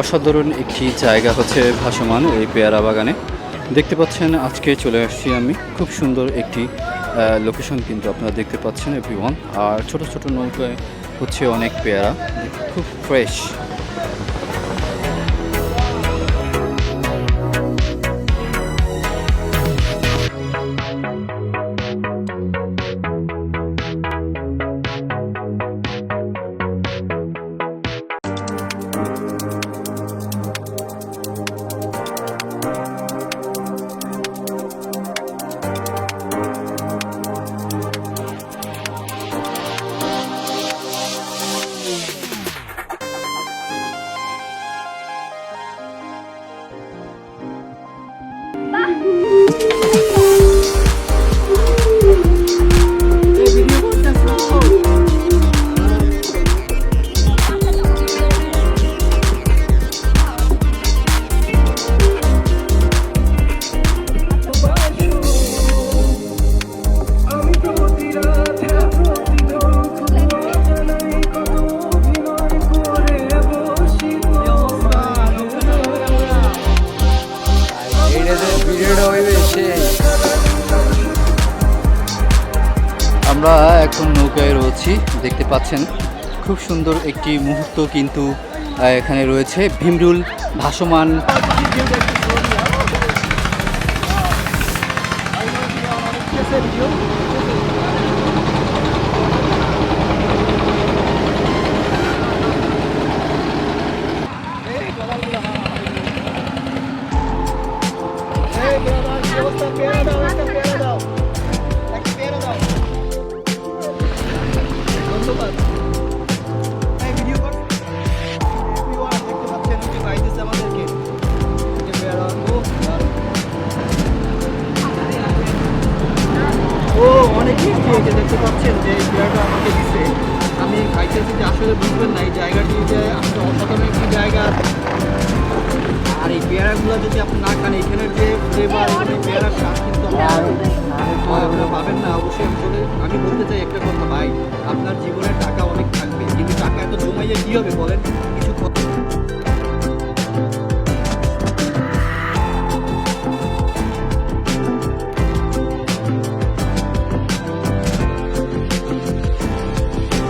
অসাধারণ একটি জায়গা হচ্ছে ভাসমান এই পেয়ারা বাগানে। দেখতে পাচ্ছেন আজকে চলে আসছি আমি, খুব সুন্দর একটি লোকেশন কিন্তু আপনারা দেখতে পাচ্ছেন এভরিওয়ান। আর ছোট ছোট নৌকায় হচ্ছে অনেক পেয়ারা, খুব ফ্রেশ। আমরা এখন নৌকায় রয়েছি, দেখতে পাচ্ছেন খুব সুন্দর একটি মুহূর্ত কিন্তু এখানে রয়েছে। ভীমরুল ভাসমান দেখতে পাচ্ছেন যে পেয়ারাটা আমাকে দিচ্ছে, আমি খাইতেছি যে আসলে বুঝবেন না এই জায়গাটি যে আসলে অসাধারণ একটি জায়গা। আর এই পেয়ারাগুলো যদি আপনি না খান, এখানের যে ফ্লেভার পেয়ারার স্বাদ কিন্তু আপনারা পাবেন না। অবশ্যই আমি বলতে চাই একটা কথা, ভাই আপনার জীবনে টাকা অনেক থাকবে, কিন্তু টাকা এত জমাইয়া কী হবে বলেন? কিছু